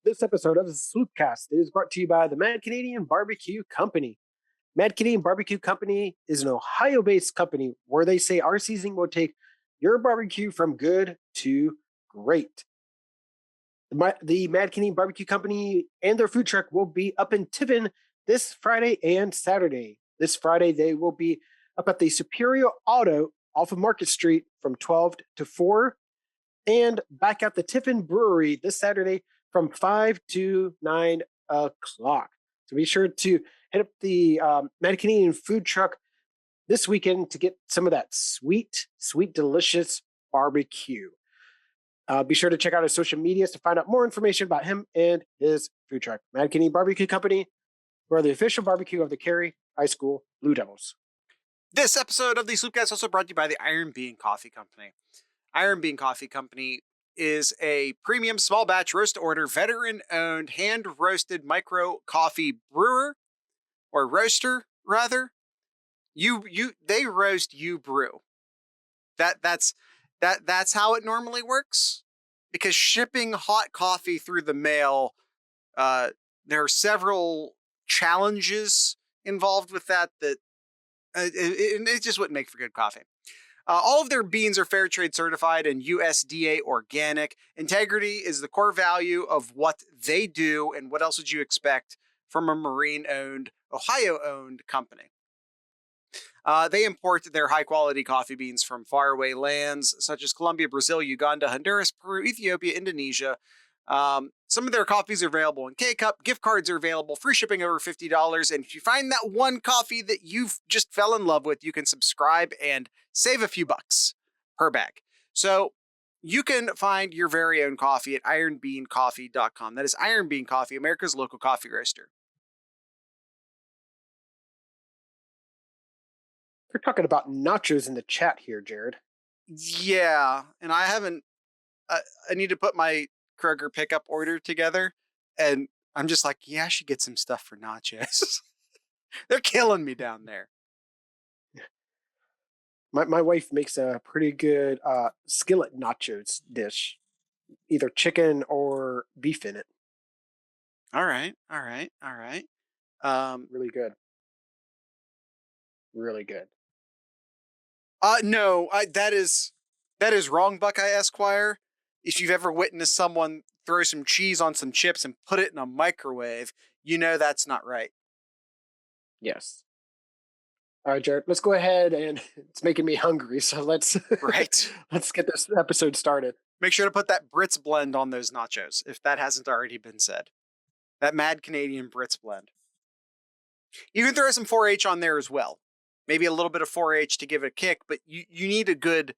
This episode of the SloopCast is brought to you by the Mad Canadian Barbecue Company. Mad Canadian Barbecue Company is an Ohio-based company where they say our seasoning will take your barbecue from good to great. The Mad Canadian Barbecue Company and their food truck will be up in Tiffin this Friday and Saturday. This Friday, they will be up at the Superior Auto off of Market Street from 12 to 4, and back at the Tiffin Brewery this Saturday from 5 to 9 o'clock. So be sure to hit up the Mad Canadian food truck this weekend to get some of that sweet, delicious barbecue. Be sure to check out his social medias to find out more information about him and his food truck. Mad Canadian Barbecue Company, we're the official barbecue of the Cary High School Blue Devils. This episode of the SloopCast is also brought to you by the Iron Bean Coffee Company. Iron Bean Coffee Company is a premium small batch roast order, veteran owned, hand roasted micro coffee brewer or roaster rather. They roast, you brew. That's how it normally works, because shipping hot coffee through the mail, there are several challenges involved with that it just wouldn't make for good coffee. All of their beans are fair trade certified and USDA organic. Integrity is the core value of what they do, and what else would you expect from a Marine-owned, Ohio-owned company? They import their high-quality coffee beans from faraway lands such as Colombia, Brazil, Uganda, Honduras, Peru, Ethiopia, Indonesia. Some of their coffees are available in K-Cup. Gift cards are available. Free shipping over $50. And if you find that one coffee that you've just fell in love with, you can subscribe and save a few bucks per bag. So you can find your very own coffee at ironbeancoffee.com. That is Iron Bean Coffee, America's local coffee roaster. We're talking about nachos in the chat here, Jared. Yeah, and I haven't... I need to put my Kroger pickup order together, and I'm just like, yeah, I should get some stuff for nachos. They're killing me down there. My wife makes a pretty good skillet nachos dish, either chicken or beef in it. All right. Really good. Really good. No, that is wrong, Buckeye Esquire. If you've ever witnessed someone throw some cheese on some chips and put it in a microwave, you know that's not right. Yes. All right, Jared, let's go ahead, and it's making me hungry, so let's get this episode started. Make sure to put that Brits blend on those nachos, if that hasn't already been said. That Mad Canadian Brits blend. You can throw some 4-H on there as well. Maybe a little bit of 4-H to give it a kick, but you need a good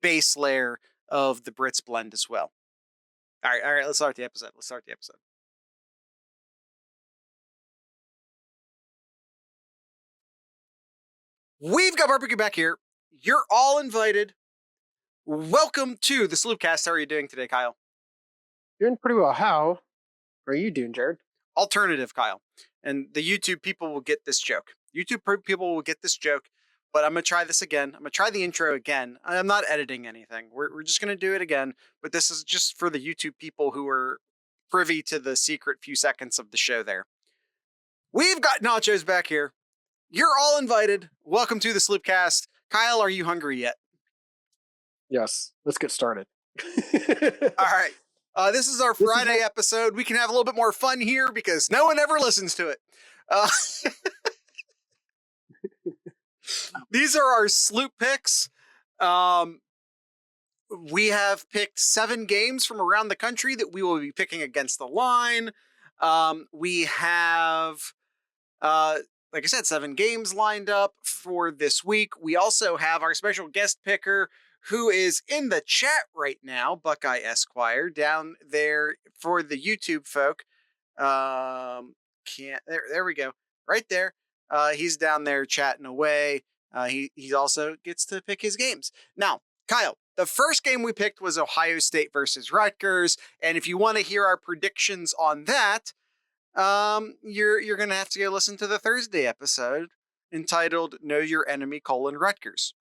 base layer of the Brits blend as well. All right, let's start the episode. We've got barbecue back here. You're all invited. Welcome to the SloopCast. How are you doing today, Kyle? Doing pretty well. How are you doing, Jared? Alternative, Kyle. And the YouTube people will get this joke. But I'm going to try this again. I'm going to try the intro again. I'm not editing anything. We're just going to do it again. But this is just for the YouTube people who are privy to the secret few seconds of the show there. We've got nachos back here. You're all invited. Welcome to the SloopCast. Kyle, are you hungry yet? Yes. Let's get started. All right. This is our Friday episode. We can have a little bit more fun here because no one ever listens to it. These are our SlooPicks. We have picked 7 games from around the country that we will be picking against the line. We have, like I said, 7 games lined up for this week. We also have our special guest picker who is in the chat right now, Buckeye Esquire, down there for the YouTube folk. There we go. Right there. He's down there chatting away. He also gets to pick his games. Now, Kyle, the first game we picked was Ohio State versus Rutgers. And if you want to hear our predictions on that, you're going to have to go listen to the Thursday episode entitled Know Your Enemy: Rutgers.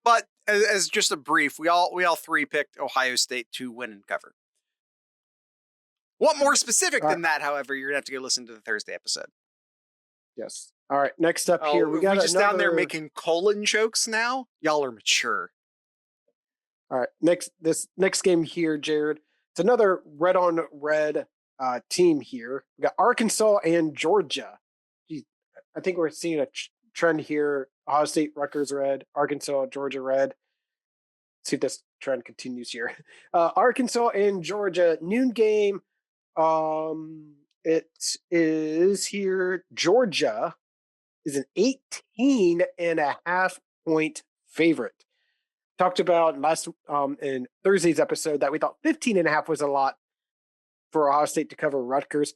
But as just a brief, we all 3 picked Ohio State to win and cover. Want more specific All than right. that, however, you're going to have to go listen to the Thursday episode. Yes. All right. Next up here, we got just another... down there making colon jokes now? Y'all are mature. All right. This next game here, Jared. It's another red on red team here. We got Arkansas and Georgia. Geez, I think we're seeing a trend here. Ohio State, Rutgers red, Arkansas, Georgia red. See if this trend continues here. Arkansas and Georgia noon game. It is here. Georgia is an 18.5 point favorite. Talked about last in Thursday's episode that we thought 15.5 was a lot for Ohio State to cover Rutgers.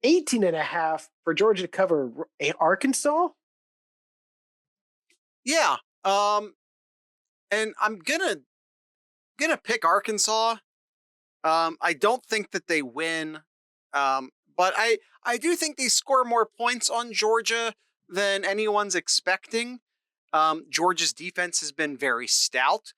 18.5 for Georgia to cover Arkansas. Yeah. And I'm gonna pick Arkansas. I don't think that they win. But I do think they score more points on Georgia than anyone's expecting. Georgia's defense has been very stout.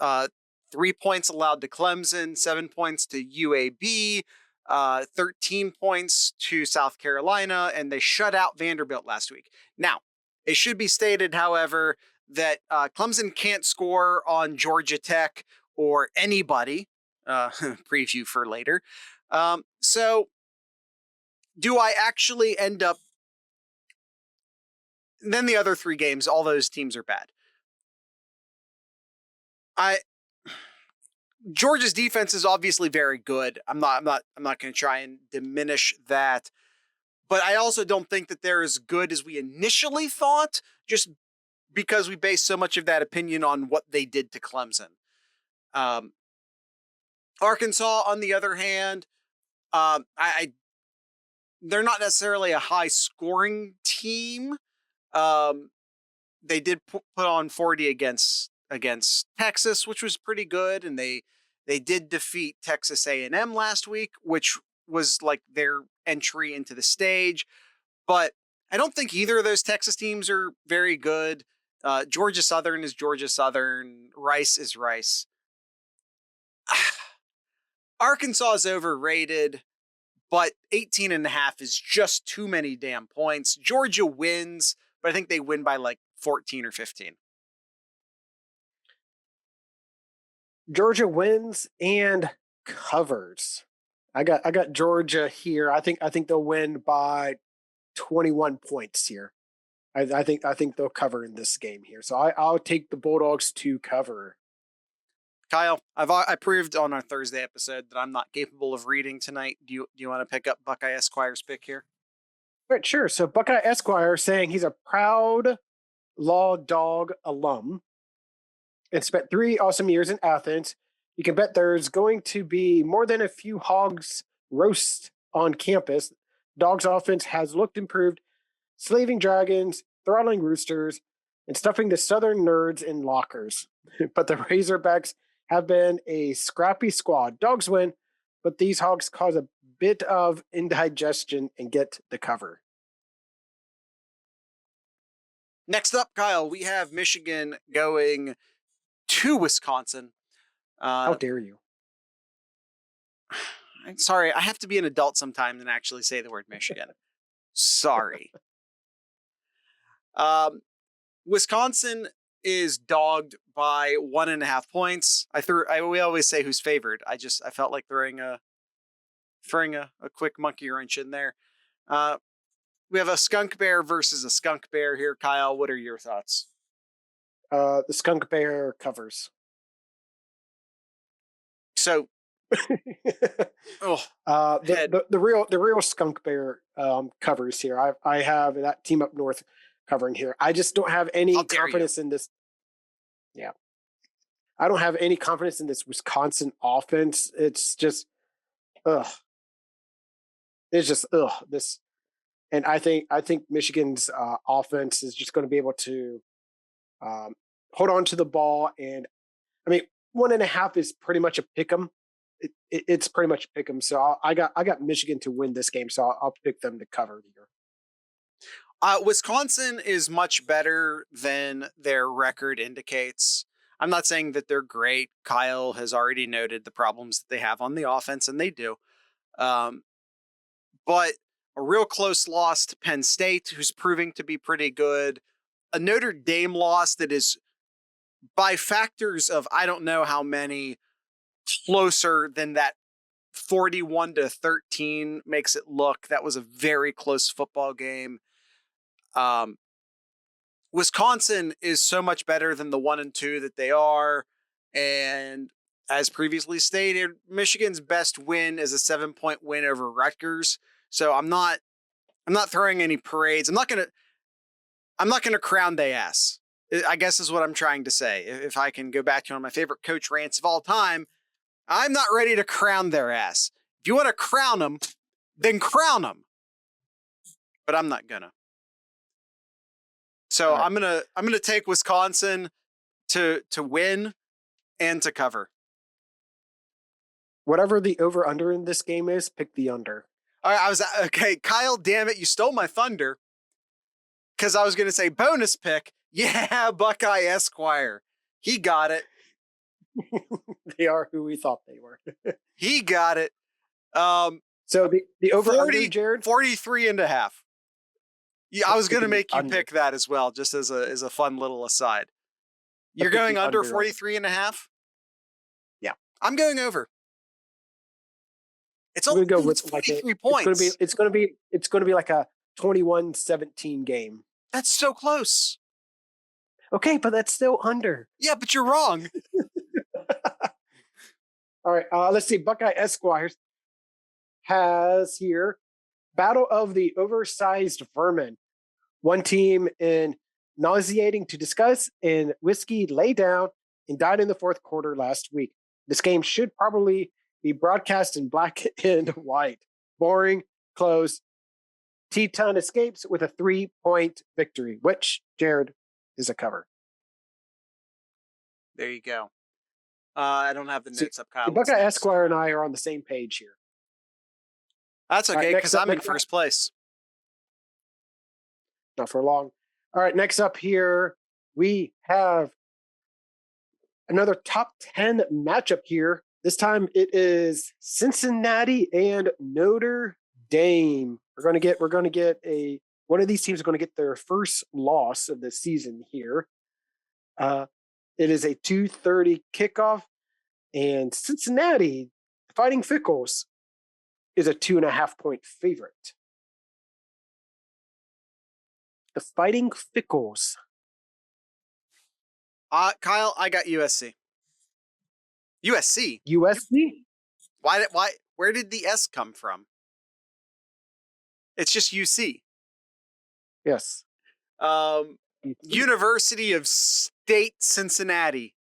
3 points allowed to Clemson, 7 points to UAB, 13 points to South Carolina, and they shut out Vanderbilt last week. Now, it should be stated, however, that Clemson can't score on Georgia Tech or anybody. Preview for later. So, do I actually end up... Then the other 3 games, all those teams are bad. Georgia's defense is obviously very good. I'm not going to try and diminish that. But I also don't think that they're as good as we initially thought, just because we base so much of that opinion on what they did to Clemson. Arkansas, on the other hand, they're not necessarily a high scoring team. They did put on 40 against Texas, which was pretty good, and they did defeat Texas A&M last week, which was like their entry into the stage. But I don't think either of those Texas teams are very good. Georgia Southern is Georgia Southern. Rice is Rice. Arkansas is overrated, but 18.5 is just too many damn points. Georgia wins, but I think they win by like 14 or 15. Georgia wins and covers. I got Georgia here. I think they'll win by 21 points here. I think they'll cover in this game here. So I'll take the Bulldogs to cover. Kyle, I proved on our Thursday episode that I'm not capable of reading tonight. Do you want to pick up Buckeye Esquire's pick here? Right, sure. So Buckeye Esquire saying he's a proud Law Dog alum and spent 3 awesome years in Athens. You can bet there's going to be more than a few hogs roast on campus. Dogs offense has looked improved, slaving dragons, throttling roosters, and stuffing the Southern nerds in lockers. But the Razorbacks have been a scrappy squad. Dogs win, but these hogs cause a bit of indigestion and get the cover. Next up, Kyle, we have Michigan going to Wisconsin. How dare you? I'm sorry, I have to be an adult sometimes and actually say the word Michigan. Sorry. Wisconsin is dogged by 1.5 points. We always say who's favored. I felt like throwing a quick monkey wrench in there. We have a skunk bear versus a skunk bear here. Kyle, what are your thoughts? The skunk bear covers. So, the real skunk bear covers here. I have that team up north covering here. I just don't have any confidence in this. Yeah, I don't have any confidence in this Wisconsin offense. It's just, It's just this, and I think Michigan's offense is just going to be able to hold on to the ball. And I mean, 1.5 is pretty much a pick 'em. It's pretty much a pick 'em. So I got Michigan to win this game. So I'll pick them to cover here. Wisconsin is much better than their record indicates. I'm not saying that they're great. Kyle has already noted the problems that they have on the offense, and they do. But a real close loss to Penn State, who's proving to be pretty good. A Notre Dame loss that is by factors of I don't know how many closer than that 41-13 makes it look. That was a very close football game. Wisconsin is so much better than the 1-2 that they are. And as previously stated, Michigan's best win is a 7-point win over Rutgers. So I'm not throwing any parades. I'm not gonna crown they ass, I guess is what I'm trying to say. If I can go back to one of my favorite coach rants of all time, I'm not ready to crown their ass. If you want to crown them, then crown them. But I'm not gonna. So right. I'm gonna take Wisconsin to win and to cover. Whatever the over under in this game is, pick the under. All right, okay. Kyle, damn it, you stole my thunder. Because I was gonna say bonus pick. Yeah, Buckeye Esquire. He got it. They are who we thought they were. He got it. So the over 40, under, Jared? 43.5. Yeah, I was going to make you pick that as well, just as a fun little aside. You're going under 43.5? Yeah. I'm going over. It's only go with 43 points. It's going to be like a 21-17 game. That's so close. Okay, but that's still under. Yeah, but you're wrong. All right, let's see. Buckeye Esquire has here Battle of the Oversized Vermin. One team in nauseating to discuss and whiskey lay down and died in the fourth quarter last week. This game should probably be broadcast in black and white. Boring, close. Teton escapes with a 3-point victory, which, Jared, is a cover. There you go. I don't have the notes up, Kyle. Buckeye Esquire and I are on the same page here. That's okay, because I'm in first place. Not for long. All right, next up here, we have another top 10 matchup here. This time it is Cincinnati and Notre Dame. We're going to get one of these teams are going to get their first loss of the season here. It is a 2:30 kickoff, and Cincinnati, Fighting Fickles, is a 2.5-point favorite. The Fighting Fickles. Kyle, I got USC. USC? USC? Why? Where did the S come from? It's just UC. Yes. University of State Cincinnati.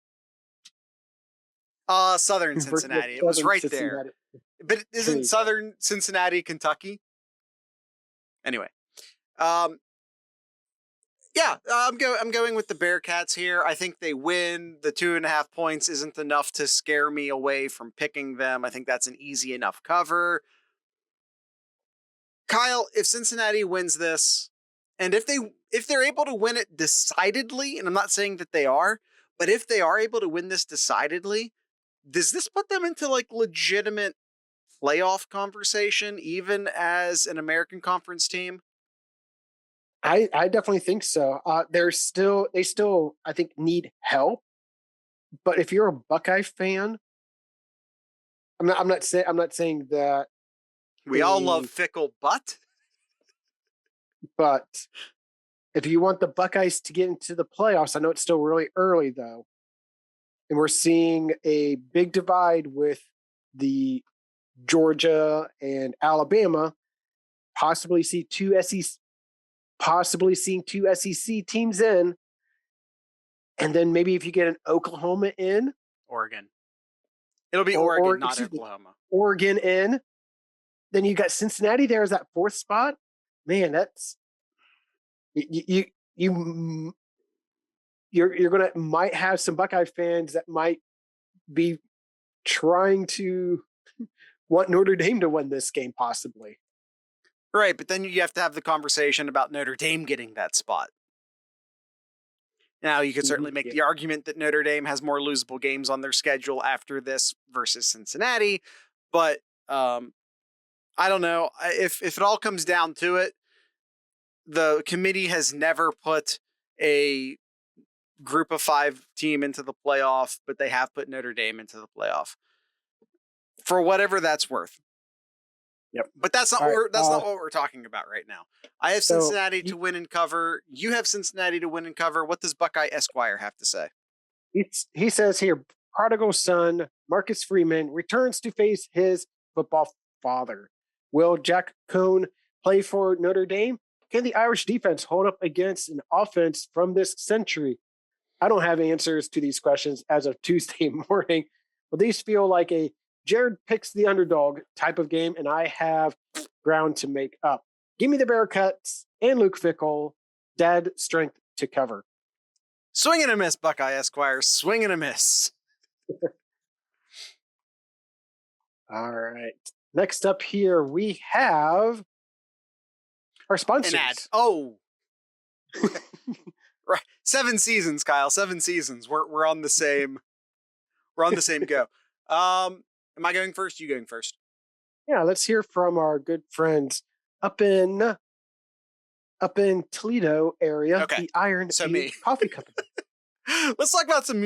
Southern Cincinnati. It was right there. But isn't Southern Cincinnati Kentucky? Anyway. Yeah, I'm going with the Bearcats here. I think they win. The 2.5 points isn't enough to scare me away from picking them. I think that's an easy enough cover. Kyle, if Cincinnati wins this, and if they're able to win it decidedly, and I'm not saying that they are, but if they are able to win this decidedly, does this put them into like legitimate playoff conversation, even as an American Conference team? I definitely think so. They still I think need help, but if you're a Buckeye fan, I'm not saying that we all love fickle but if you want the Buckeyes to get into the playoffs, I know it's still really early though, and we're seeing a big divide with the Georgia and Alabama, possibly seeing two SEC teams in, and then maybe if you get an Oklahoma in, Oregon, it'll be Oregon, not Oklahoma. Oregon in, then you got Cincinnati there as that fourth spot. Man, that's you're gonna might have some Buckeye fans that might be trying to want Notre Dame to win this game, possibly. Right, but then you have to have the conversation about Notre Dame getting that spot. Now, you could certainly make the argument that Notre Dame has more losable games on their schedule after this versus Cincinnati, but I don't know. If it all comes down to it, the committee has never put a group of 5 team into the playoff, but they have put Notre Dame into the playoff for whatever that's worth. Yep. But that's not not what we're talking about right now. I have Cincinnati to win and cover. You have Cincinnati to win and cover. What does Buckeye Esquire have to say? He says here, prodigal son Marcus Freeman returns to face his football father. Will Jack Cohn play for Notre Dame? Can the Irish defense hold up against an offense from this century? I don't have answers to these questions as of Tuesday morning, but these feel like a Jared picks the underdog type of game, and I have ground to make up. Give me the Bearcats and Luke Fickell, dead strength to cover. Swing and a miss, Buckeye Esquire. Swing and a miss. All right. Next up here, we have our sponsors. An ad. Oh. Right. 7 seasons, Kyle. 7 seasons. We're on the same. We're on the same go. Am I going first? You going first? Yeah, let's hear from our good friends up in Toledo area, okay. the Iron Coffee Company. Let's talk about some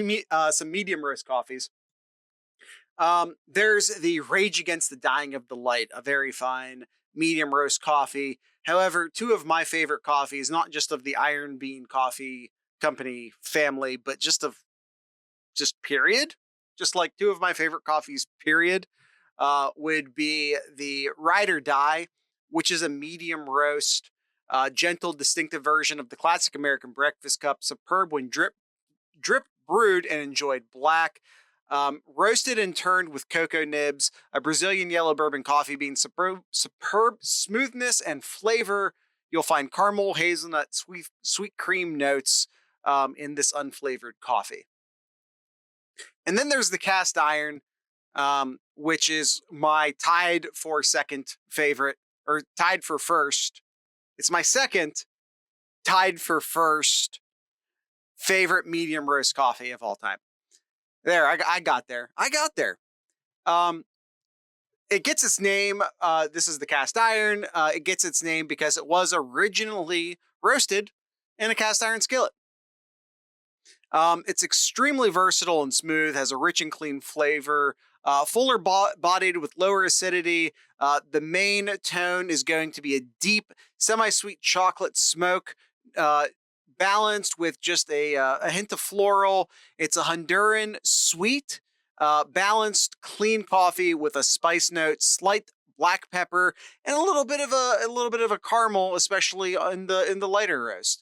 medium roast coffees. There's the Rage Against the Dying of the Light, a very fine medium roast coffee. However, 2 of my favorite coffees, not just of the Iron Bean Coffee Company family, but just period. Just like 2 of my favorite coffees, period, would be the Ride or Die, which is a medium roast, gentle, distinctive version of the classic American breakfast cup, superb when drip brewed and enjoyed black. Roasted and turned with cocoa nibs, a Brazilian yellow bourbon coffee bean, superb smoothness and flavor. You'll find caramel, hazelnut, sweet cream notes in this unflavored coffee. And then there's the cast iron, which is my tied for second favorite, or tied for first. It's my second, tied for first favorite medium roast coffee of all time. There, I got there. It gets its name. This is the cast iron. It gets its name because it was originally roasted in a cast iron skillet. It's extremely versatile and smooth, has a rich and clean flavor, fuller bodied with lower acidity. The main tone is going to be a deep, semi-sweet chocolate smoke, balanced with just a hint of floral. It's a Honduran sweet, balanced, clean coffee with a spice note, slight black pepper, and a little bit of a caramel, especially in the lighter roast.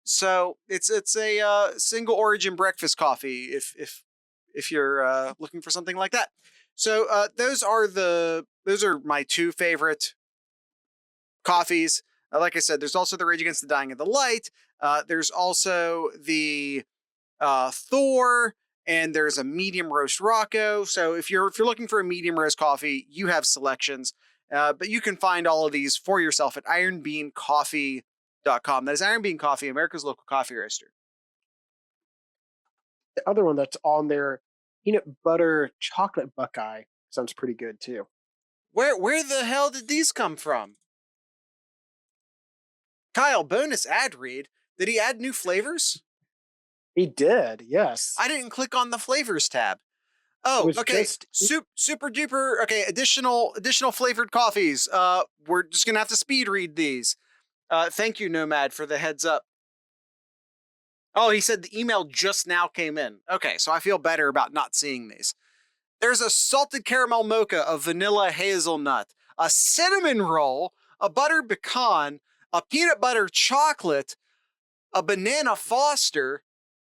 So it's a single origin breakfast coffee if you're looking for something like that. So those are my 2 favorite coffees. Like I said, there's also the Rage Against the Dying of the Light. There's also the Thor, and there's a medium roast Rocco. So if you're looking for a medium roast coffee, you have selections. But you can find all of these for yourself at ironbeancoffee.com. That is Iron Bean Coffee, America's local coffee roaster. The other one that's on there, peanut butter chocolate Buckeye, sounds pretty good too. Where the hell did these come from? Kyle, bonus ad read. Did he add new flavors? He did, yes. I didn't click on the flavors tab. Oh, okay. Super duper. Okay, additional flavored coffees. We're just gonna have to speed read these. Thank you, Nomad, for the heads up. Oh, he said the email just now came in. Okay, so I feel better about not seeing these. There's a salted caramel mocha, a vanilla hazelnut, a cinnamon roll, a butter pecan, a peanut butter chocolate, a banana Foster.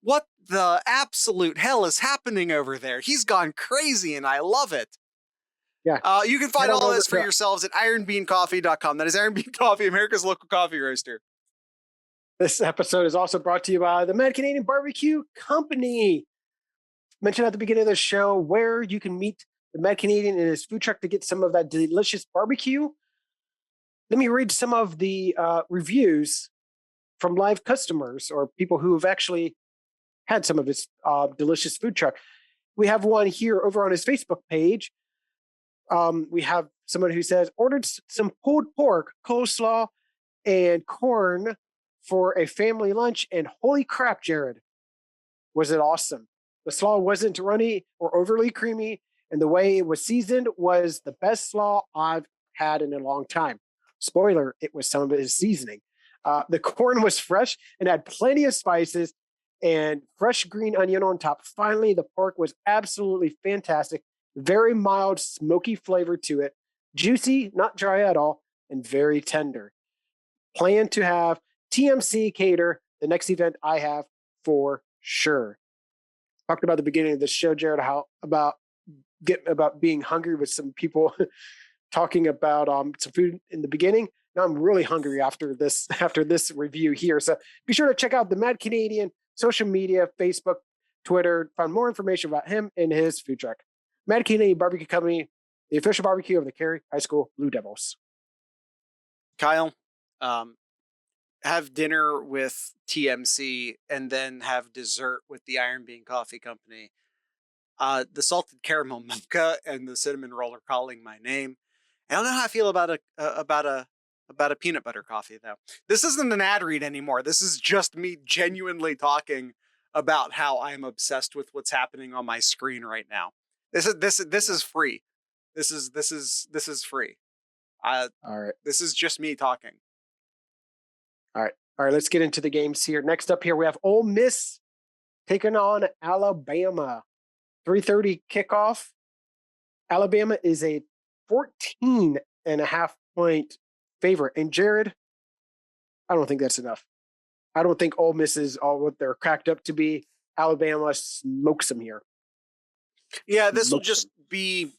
What the absolute hell is happening over there? He's gone crazy and I love it. Yeah. You can find all this for yourselves at ironbeancoffee.com. That is Iron Bean Coffee, America's local coffee roaster. This episode is also brought to you by the Mad Canadian Barbecue Company. Mentioned at the beginning of the show where you can meet the Mad Canadian in his food truck to get some of that delicious barbecue. Let me read some of the reviews from live customers or people who have actually had some of his delicious food truck. We have one here over on his Facebook page. We have someone who says, ordered some pulled pork, coleslaw, and corn for a family lunch, and holy crap, Jared, was it awesome. The slaw wasn't runny or overly creamy, and the way it was seasoned was the best slaw I've had in a long time. Spoiler, it was some of his seasoning. The corn was fresh and had plenty of spices and fresh green onion on top. Finally, the pork was absolutely fantastic. Very mild, smoky flavor to it. Juicy, not dry at all, and very tender. Plan to have TMC cater the next event I have for sure. Talked about the beginning of the show, Jared, how about being hungry with some people talking about some food in the beginning. Now I'm really hungry after this review here. So be sure to check out the Mad Canadian social media, Facebook, Twitter, find more information about him and his food truck. Mad Canadian Barbecue Company, the official barbecue of the Cary High School Blue Devils. Kyle, have dinner with TMC and then have dessert with the Iron Bean Coffee Company. The salted caramel mocha and the cinnamon roll are calling my name. I don't know how I feel about a peanut butter coffee though. This isn't an ad read anymore. This is just me genuinely talking about how I'm obsessed with what's happening on my screen right now. This is free. This is free. All right. This is just me talking. All right. Let's get into the games here. Next up here, we have Ole Miss taking on Alabama. 3:30 kickoff. Alabama is a 14.5 point favorite. And Jared, I don't think that's enough. I don't think Ole Miss is all what they're cracked up to be. Alabama smokes them here. Yeah, this will just be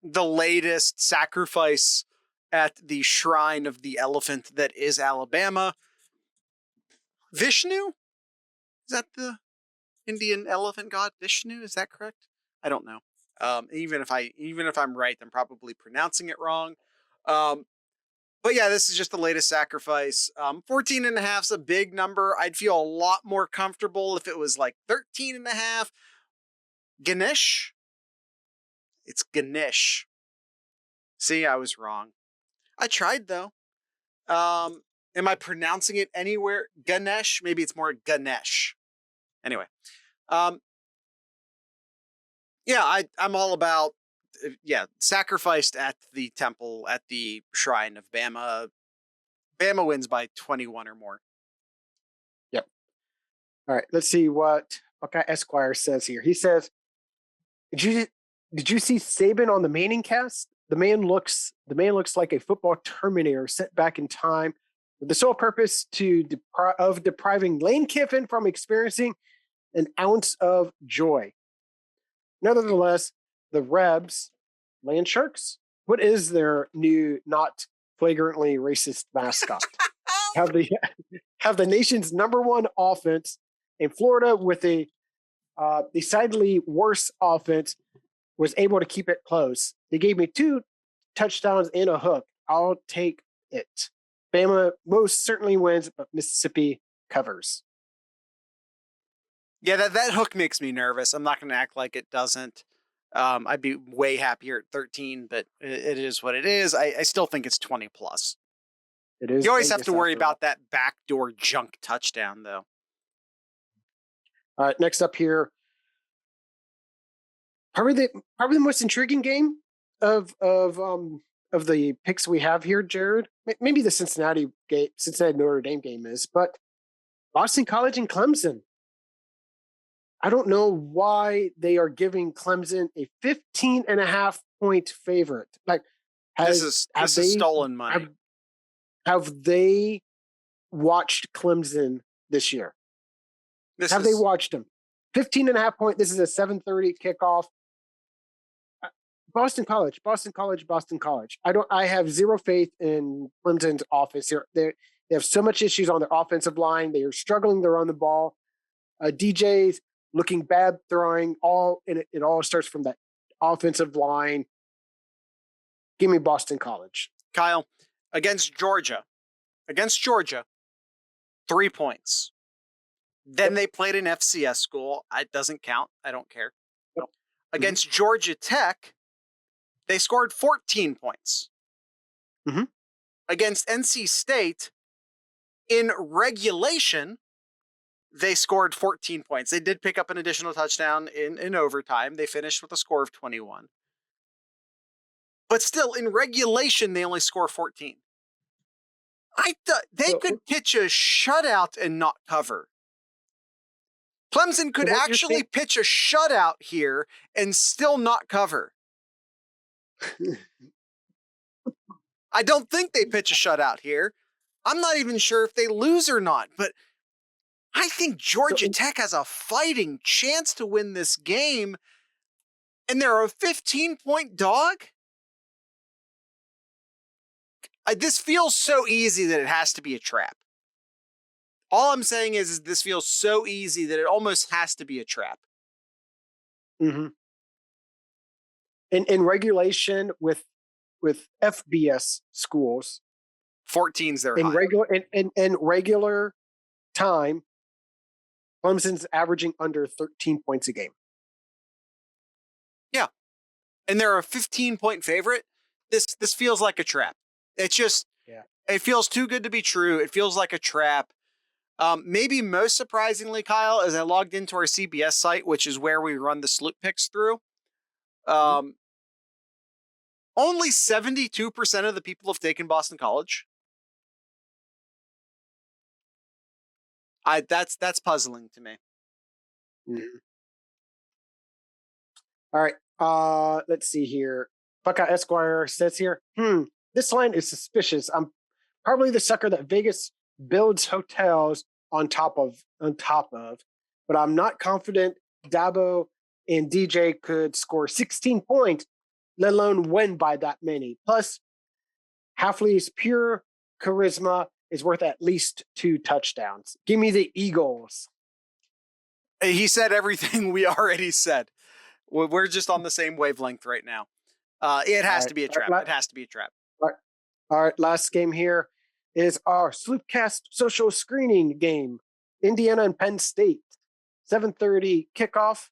the latest sacrifice at the shrine of the elephant that is Alabama. Vishnu? Is that the Indian elephant god Vishnu? Is that correct? I don't know. Even if I'm right, I'm probably pronouncing it wrong. But yeah, this is just the latest sacrifice. 14.5 is a big number. I'd feel a lot more comfortable if it was like 13.5. Ganesh? It's Ganesh. See, I was wrong. I tried though. Am I pronouncing it anywhere? Ganesh? Maybe it's more Ganesh. Anyway. Yeah, I'm all about sacrificed at the temple, at the shrine of Bama. Bama wins by 21 or more. Yep. All right, let's see what Buckeye Esquire says here. He says, Did you see Saban on the Manning cast? The man looks like a football terminator sent back in time with the sole purpose of depriving Lane Kiffin from experiencing an ounce of joy. Nevertheless, the Rebs, Land Sharks, what is their new not flagrantly racist mascot? have the nation's #1 offense, in Florida with a decidedly worse offense was able to keep it close. They gave me 2 touchdowns and a hook. I'll take it. Bama most certainly wins, but Mississippi covers. Yeah, that hook makes me nervous. I'm not going to act like it doesn't. I'd be way happier at 13, but it is what it is. I still think it's 20 plus. It is. You always have to worry about that backdoor junk touchdown, though. All right, next up here, probably the most intriguing game of the picks we have here, Jared. Maybe the Cincinnati Notre Dame game is, but Boston College and Clemson. I don't know why they are giving Clemson a 15.5 point favorite. Like, this is stolen money. Have they watched Clemson this year? They watched them? 15.5 point. This is a 7:30 kickoff. Boston College. I have zero faith in Clemson's offense here. They have so much issues on their offensive line. They are struggling to run the ball. DJ's looking bad throwing. It all starts from that offensive line. Give me Boston College. Kyle, against Georgia, 3 points. Then they played an FCS school. It doesn't count. I don't care. Yep. Against Georgia Tech, They scored 14 points against NC State. In regulation, they scored 14 points. They did pick up an additional touchdown in overtime. They finished with a score of 21. But still, in regulation, they only score 14. I thought they could pitch a shutout and not cover. Clemson could actually pitch a shutout here and still not cover. I don't think they pitch a shutout here. I'm not even sure if they lose or not, but I think Georgia Tech has a fighting chance to win this game, and they're a 15-point dog? This feels so easy that it has to be a trap. All I'm saying is this feels so easy that it almost has to be a trap. In regulation with FBS schools, 14's their in high. In regular time, Clemson's averaging under 13 points a game. Yeah. And they're a 15-point favorite. This feels like a trap. It's just, It feels too good to be true. It feels like a trap. Maybe most surprisingly, Kyle, as I logged into our CBS site, which is where we run the SlooPicks through, only 72% of the people have taken Boston College. That's puzzling to me. All right. Let's see here. Buckeye Esquire says here, this line is suspicious. I'm probably the sucker that Vegas builds hotels on top of, but I'm not confident Dabo and DJ could score 16 points, let alone win by that many. Plus, Hafley's pure charisma is worth at least 2 touchdowns. Give me the Eagles. He said everything we already said. We're just on the same wavelength right now. It has to be a trap. It has to be a trap. All right, last game here is our SloopCast social screening game. Indiana and Penn State, 7:30 kickoff.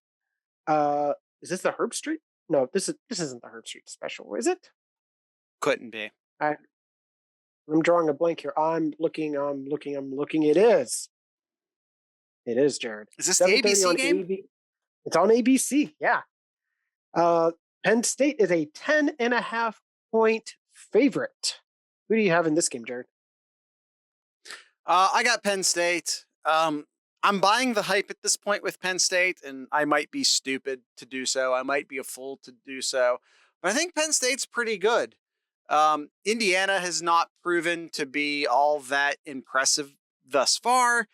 Is this the Herb Street? No, this isn't the Herb Street special, is it? Couldn't be. I'm drawing a blank here. I'm looking. It is. It is, Jared. Is this the ABC game? It's on ABC, yeah. Penn State is a 10.5-point favorite. Who do you have in this game, Jared? I got Penn State. I'm buying the hype at this point with Penn State, and I might be stupid to do so. I might be a fool to do so. But I think Penn State's pretty good. Indiana has not proven to be all that impressive thus far.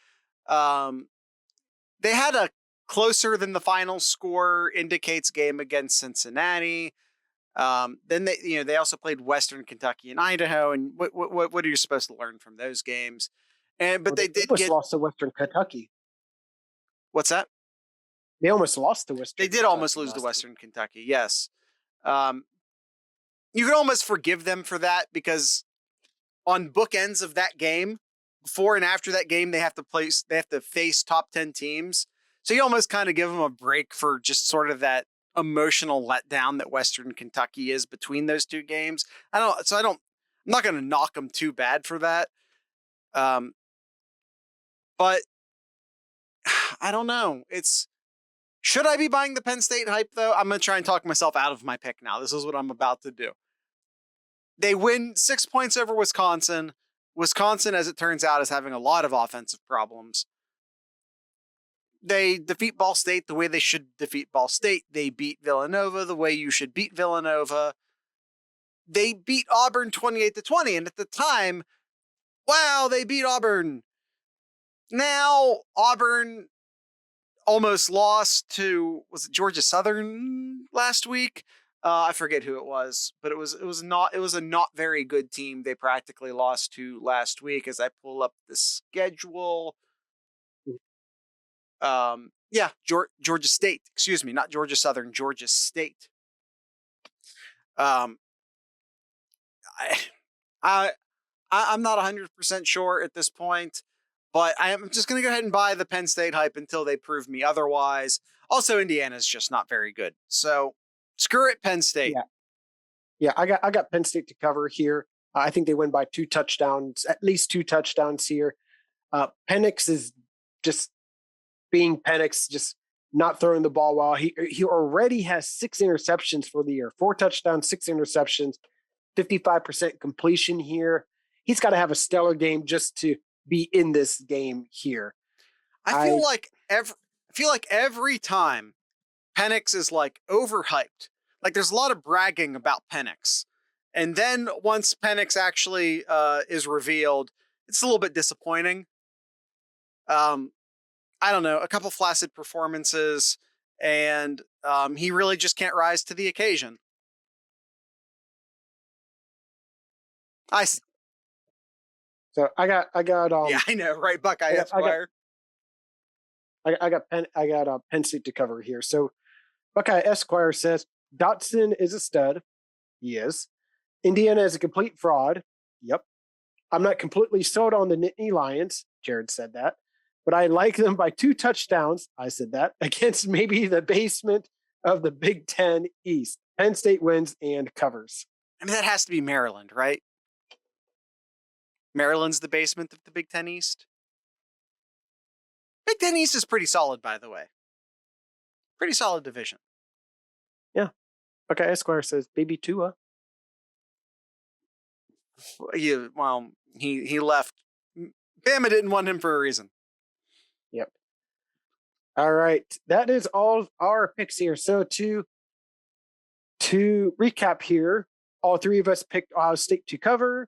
They had a closer than the final score indicates game against Cincinnati. Then they also played Western Kentucky and Idaho. And what are you supposed to learn from those games? They did lost to Western Kentucky. What's that? They almost lost to Western. They did almost lose to Western Kentucky. Yes. You could almost forgive them for that because on bookends of that game, before and after that game, they have to face top 10 teams. So you almost kind of give them a break for just sort of that emotional letdown that Western Kentucky is between those two games. I'm not going to knock them too bad for that. But I don't know. Should I be buying the Penn State hype though? I'm going to try and talk myself out of my pick now. This is what I'm about to do. They win 6 points over Wisconsin. Wisconsin, as it turns out, is having a lot of offensive problems. They defeat Ball State the way they should defeat Ball State. They beat Villanova the way you should beat Villanova. They beat Auburn 28-20. And at the time, wow, they beat Auburn. Now Auburn almost lost to, was it Georgia Southern last week? I forget who it was, but it was a not very good team. They practically lost to last week as I pull up the schedule. Georgia State, excuse me, not Georgia Southern, Georgia State. I'm not 100% sure at this point, but I am just going to go ahead and buy the Penn State hype until they prove me otherwise. Also, Indiana's just not very good. So screw it, Penn State. Yeah. Yeah, I got Penn State to cover here. I think they win by 2 touchdowns, at least 2 touchdowns here. Penix is just being Penix, just not throwing the ball well. He already has 6 interceptions for the year, 4 touchdowns, 6 interceptions, 55% completion here. He's got to have a stellar game just to be in this game here. I feel like every time Penix is like overhyped. Like there's a lot of bragging about Penix. And then once Penix actually is revealed, it's a little bit disappointing. I don't know, a couple flaccid performances, and he really just can't rise to the occasion. So I got yeah, I know, right? Buckeye Esquire. I got Penn State to cover here. So Buckeye Esquire says Dotson is a stud. He is. Indiana is a complete fraud. Yep. I'm not completely sold on the Nittany Lions. Jared said that. But I like them by 2 touchdowns. I said that against maybe the basement of the Big Ten East. Penn State wins and covers. I mean, that has to be Maryland, right? Maryland's the basement of the Big Ten East. Big Ten East is pretty solid, by the way. Pretty solid division. Yeah. Okay, Esquire says, baby Tua. Well, he left. Bama didn't want him for a reason. Yep. All right. That is all our picks here. So to recap here, all 3 of us picked Ohio State to cover.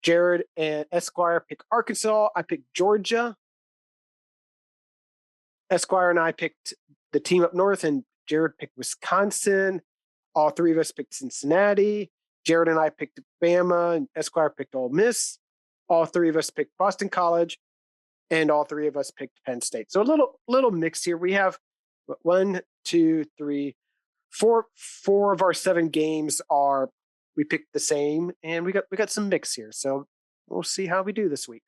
Jared and Esquire picked Arkansas. I picked Georgia. Esquire and I picked the team up north, and Jared picked Wisconsin. All 3 of us picked Cincinnati. Jared and I picked Bama, and Esquire picked Ole Miss. All 3 of us picked Boston College, and all 3 of us picked Penn State. So a little mix here. We have 1, 2, 3, 4 of our 7 games are we picked the same, and we got some mix here. So we'll see how we do this week.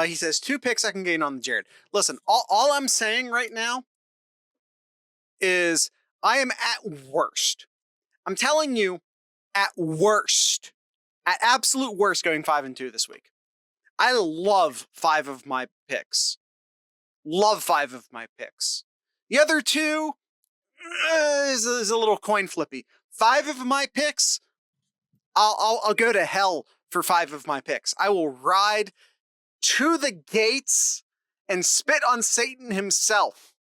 He says 2 picks I can gain on the Jared. Listen, all I'm saying right now is I am at worst. I'm telling you, at worst, at absolute worst, going 5-2 this week. I love 5 of my picks. Love 5 of my picks. The other 2 is a little coin flippy. 5 of my picks, I'll go to hell for 5 of my picks. I will ride to the gates and spit on Satan himself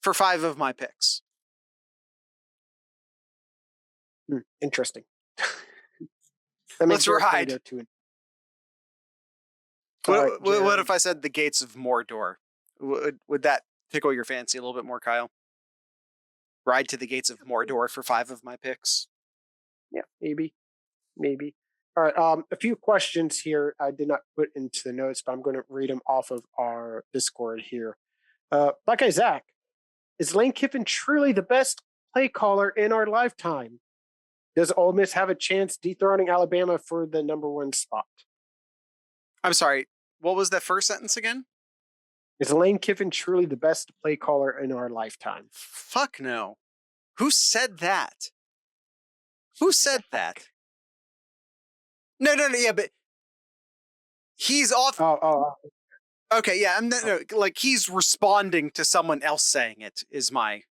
for 5 of my picks. Interesting. Let's ride. What if I said the gates of Mordor? Would that tickle your fancy a little bit more, Kyle? Ride to the gates of Mordor for 5 of my picks? Yeah, maybe. All right, a few questions here I did not put into the notes, but I'm going to read them off of our Discord here. Buckeye Zach, is Lane Kiffin truly the best play caller in our lifetime? Does Ole Miss have a chance dethroning Alabama for the number 1 spot? I'm sorry, what was that first sentence again? Is Lane Kiffin truly the best play caller in our lifetime? Fuck no. Who said that? Who said that? No, yeah, but he's off. Okay, yeah, no, like he's responding to someone else saying it is my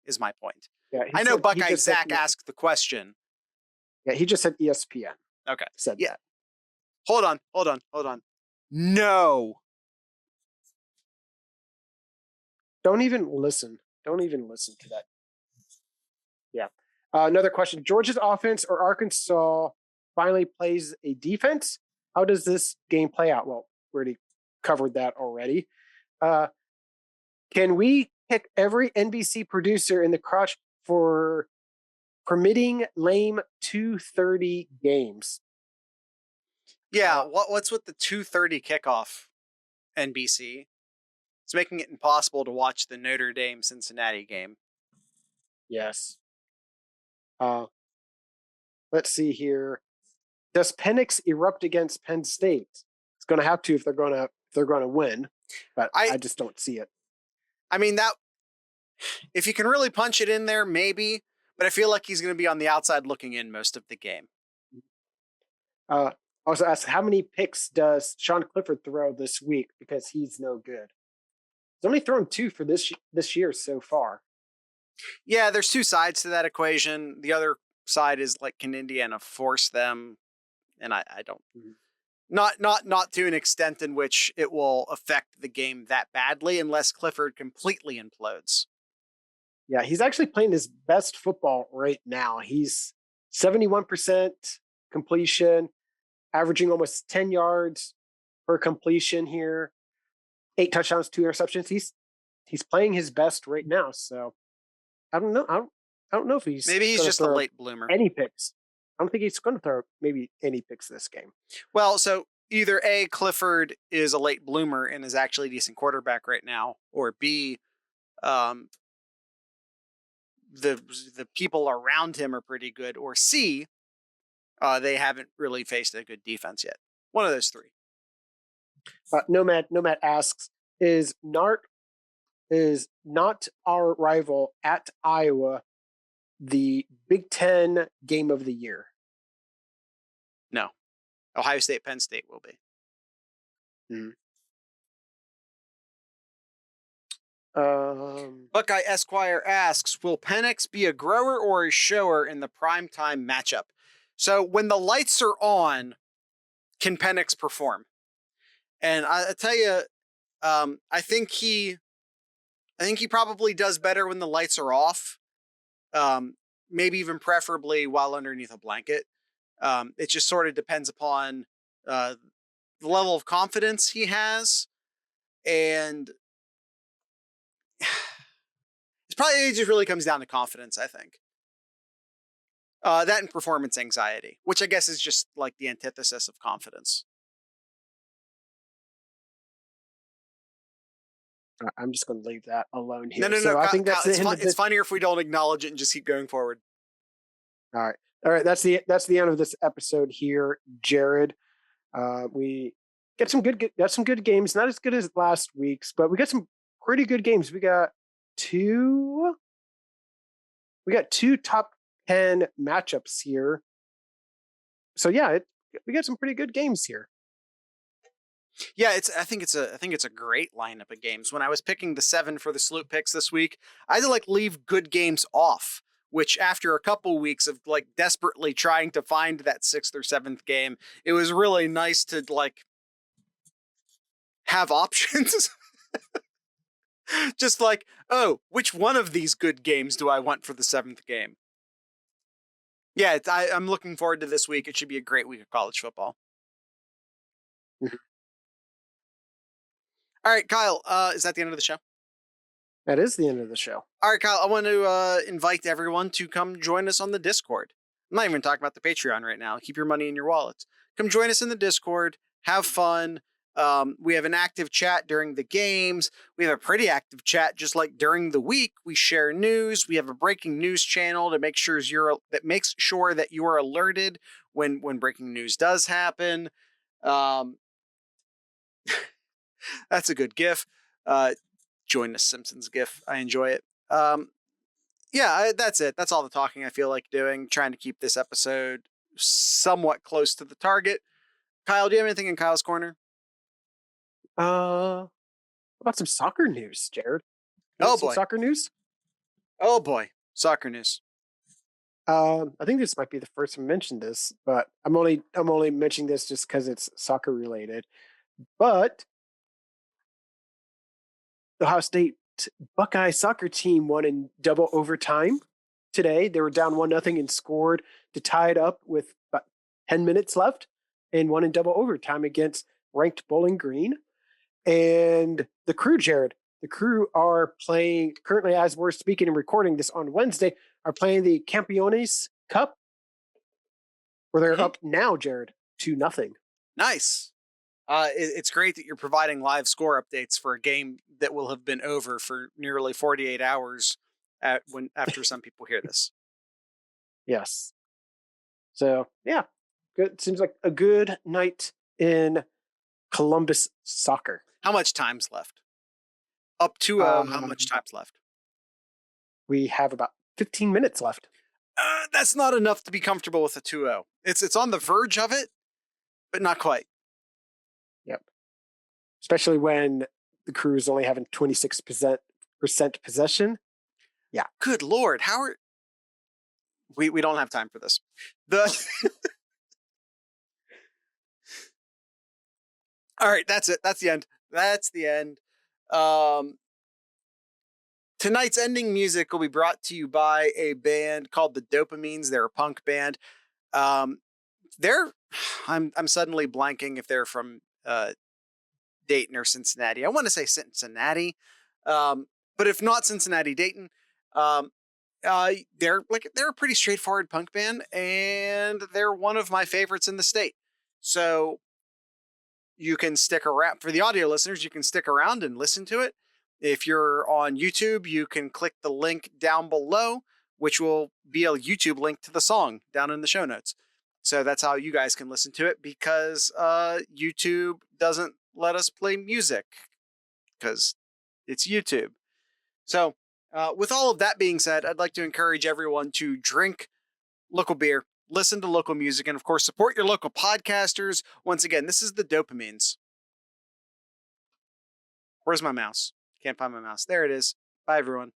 point. Yeah, I know Buckeye Zach asked the question. Yeah, he just said ESPN. Okay. Said that. Hold on. No. Don't even listen to that. Yeah. Another question. Georgia's offense or Arkansas finally plays a defense? How does this game play out? Well, we already covered that already. Can we kick every NBC producer in the crotch for permitting lame 2:30 games? Yeah, what's with the 2:30 kickoff, NBC? It's making it impossible to watch the Notre Dame Cincinnati game. Yes. Let's see here. Does Penix erupt against Penn State? It's going to have to if they're going to win, but I just don't see it. I mean, that if you can really punch it in there, maybe. but I feel like he's going to be on the outside looking in most of the game. Also ask, how many picks does Sean Clifford throw this week? Because he's no good. He's only thrown 2 for this year so far. Yeah, there's 2 sides to that equation. The other side is like, can Indiana force them? And I don't, not to an extent in which it will affect the game that badly unless Clifford completely implodes. Yeah, he's actually playing his best football right now. He's 71% completion, averaging almost 10 yards per completion here, 8 touchdowns, 2 interceptions. He's playing his best right now. So I don't know. I don't know if he's maybe he's just a late bloomer. Any picks? I don't think he's going to throw maybe any picks this game. Well, so either A, Clifford is a late bloomer and is actually a decent quarterback right now, or B, the people around him are pretty good, or C, they haven't really faced a good defense yet. One of those 3. Nomad asks, is not our rival at Iowa the Big Ten game of the year? No. Ohio State, Penn State will be. Buckeye Esquire asks, will Penix be a grower or a shower in the primetime matchup? So when the lights are on, can Penix perform? And I tell you, I think he probably does better when the lights are off. Maybe even preferably while underneath a blanket. It just sort of depends upon the level of confidence he has, and it just really comes down to confidence, I think. That and performance anxiety, which I guess is just like the antithesis of confidence. I'm just going to leave that alone here. No. So I think that's it's funnier if we don't acknowledge it and just keep going forward. All right. That's the end of this episode here, Jared. We got some good games. Not as good as last week's, but we got some pretty good games. We got two top 10 matchups here. So yeah, we got some pretty good games here. Yeah, I think it's a great lineup of games. When I was picking the 7 for the SlooPicks this week, I had to leave good games off, which after a couple weeks of desperately trying to find that 6th or 7th game, it was really nice to have options. Just which one of these good games do I want for the 7th game? Yeah, I'm looking forward to this week. It should be a great week of college football. All right, Kyle, is that the end of the show? That is the end of the show. All right, Kyle, I want to invite everyone to come join us on the Discord. I'm not even talking about the Patreon right now. Keep your money in your wallets. Come join us in the Discord. Have fun. We have an active chat during the games. We have a pretty active chat just during the week. We share news. We have a breaking news channel that makes sure that you are alerted when breaking news does happen. That's a good GIF. Join the Simpsons GIF. I enjoy it. Yeah, that's it. That's all the talking I feel like doing. Trying to keep this episode somewhat close to the target. Kyle, do you have anything in Kyle's corner? About some soccer news, Jared. Oh boy, soccer news. Oh boy, soccer news. I think this might be the first time I mentioned this, but I'm only mentioning this just because it's soccer related. But the Ohio State Buckeye soccer team won in double overtime today. They were down 1-0 and scored to tie it up with about 10 minutes left and won in double overtime against ranked Bowling Green. And the Crew, Jared, are playing currently, as we're speaking and recording this on Wednesday, are playing the Campeones Cup, where they're up now, Jared, 2-0. Nice. It's great that you're providing live score updates for a game that will have been over for nearly 48 hours after some people hear this. Yes. So, yeah, good. Seems like a good night in Columbus soccer. How much time's left? Up to how much time's left? We have about 15 minutes left. That's not enough to be comfortable with a 2-0. It's on the verge of it, but not quite. Yep. Especially when the Crew is only having 26% possession. Yeah. Good Lord. How are... We don't have time for this. All right, that's it. That's the end. That's the end. Tonight's ending music will be brought to you by a band called the Dopamines. They're a punk band. I'm suddenly blanking if they're from Dayton or Cincinnati. I want to say Cincinnati, but if not Cincinnati, Dayton. They're a pretty straightforward punk band, and they're one of my favorites in the state. So you can stick around. For the audio listeners, you can stick around and listen to it. If you're on YouTube, you can click the link down below, which will be a YouTube link to the song down in the show notes. So that's how you guys can listen to it, because YouTube doesn't let us play music because it's YouTube. So with all of that being said, I'd like to encourage everyone to drink local beer, listen to local music, and of course, support your local podcasters. Once again, this is the Dopamines. Where's my mouse? Can't find my mouse. There it is. Bye, everyone.